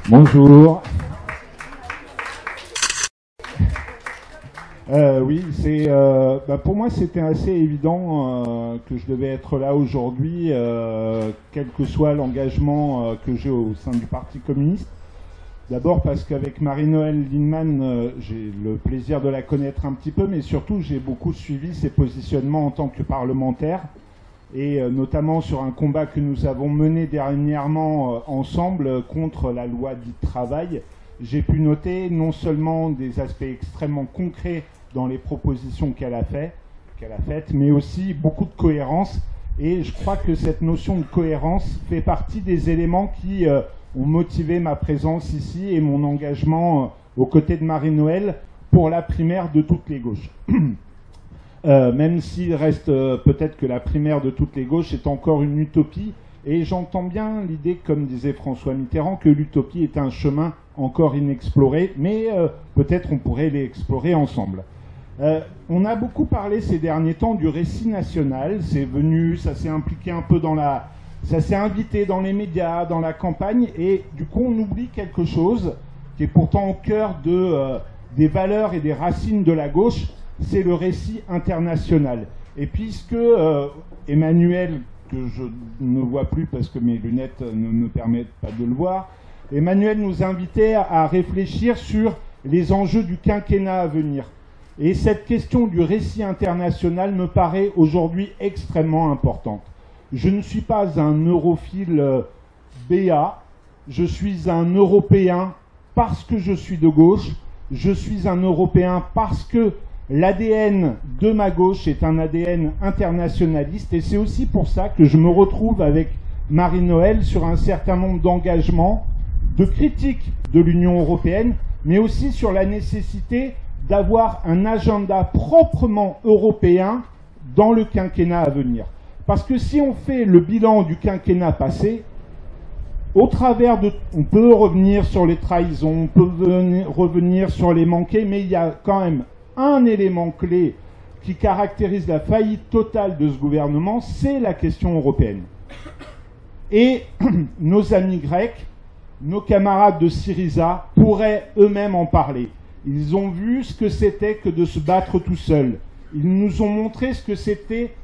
Bonjour. Oui, pour moi c'était assez évident que je devais être là aujourd'hui, quel que soit l'engagement que j'ai au sein du Parti communiste. D'abord parce qu'avec Marie-Noëlle Lienemann, j'ai le plaisir de la connaître un petit peu, mais surtout j'ai beaucoup suivi ses positionnements en tant que parlementaire, et notamment sur un combat que nous avons mené dernièrement ensemble contre la loi dite travail. J'ai pu noter non seulement des aspects extrêmement concrets dans les propositions qu'elle a faites, mais aussi beaucoup de cohérence. Et je crois que cette notion de cohérence fait partie des éléments qui ont motivé ma présence ici et mon engagement aux côtés de Marie-Noëlle pour la primaire de toutes les gauches. Même s'il reste peut-être que la primaire de toutes les gauches est encore une utopie, et j'entends bien l'idée, comme disait François Mitterrand, que l'utopie est un chemin encore inexploré, mais peut-être on pourrait l'explorer ensemble. On a beaucoup parlé ces derniers temps du récit national, c'est venu, ça s'est impliqué un peu ça s'est invité dans les médias, dans la campagne, et du coup on oublie quelque chose qui est pourtant au cœur des valeurs et des racines de la gauche, c'est le récit international. Et puisque Emmanuel, que je ne vois plus parce que mes lunettes ne me permettent pas de le voir, Emmanuel nous invitait à réfléchir sur les enjeux du quinquennat à venir. Et cette question du récit international me paraît aujourd'hui extrêmement importante. Je ne suis pas un europhile béat, je suis un Européen parce que je suis de gauche, je suis un Européen parce que l'ADN de ma gauche est un ADN internationaliste, et c'est aussi pour ça que je me retrouve avec Marie-Noëlle sur un certain nombre d'engagements, de critiques de l'Union européenne, mais aussi sur la nécessité d'avoir un agenda proprement européen dans le quinquennat à venir. Parce que si on fait le bilan du quinquennat passé, on peut revenir sur les trahisons, on peut revenir sur les manqués, mais il y a quand même un élément clé qui caractérise la faillite totale de ce gouvernement, c'est la question européenne. Et nos amis grecs, nos camarades de Syriza pourraient eux-mêmes en parler. Ils ont vu ce que c'était que de se battre tout seul. Ils nous ont montré ce que c'était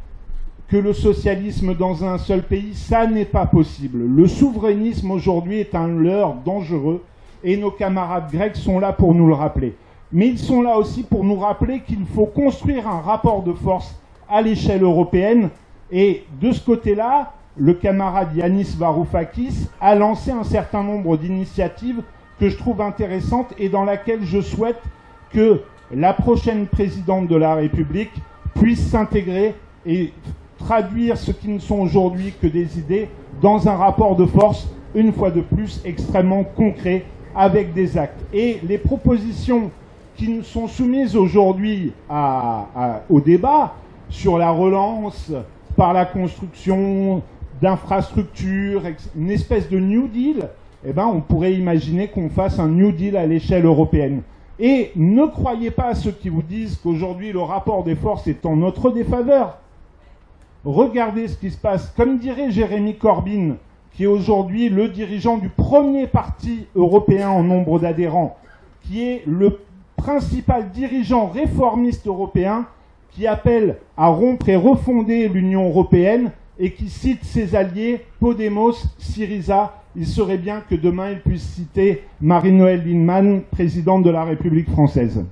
que le socialisme dans un seul pays. Ça n'est pas possible. Le souverainisme aujourd'hui est un leurre dangereux, et nos camarades grecs sont là pour nous le rappeler. Mais ils sont là aussi pour nous rappeler qu'il faut construire un rapport de force à l'échelle européenne. Et de ce côté-là, le camarade Yanis Varoufakis a lancé un certain nombre d'initiatives que je trouve intéressantes et dans laquelle je souhaite que la prochaine présidente de la République puisse s'intégrer et traduire ce qui ne sont aujourd'hui que des idées dans un rapport de force, une fois de plus, extrêmement concret, avec des actes. Et les propositions qui nous sont soumises aujourd'hui au débat sur la relance par la construction d'infrastructures, une espèce de New Deal, on pourrait imaginer qu'on fasse un New Deal à l'échelle européenne. Et ne croyez pas à ceux qui vous disent qu'aujourd'hui le rapport des forces est en notre défaveur. Regardez ce qui se passe. Comme dirait Jérémy Corbyn, qui est aujourd'hui le dirigeant du premier parti européen en nombre d'adhérents, qui est le principal dirigeant réformiste européen, qui appelle à rompre et refonder l'Union européenne et qui cite ses alliés, Podemos, Syriza. Il serait bien que demain il puisse citer Marie-Noëlle Lienemann, présidente de la République française.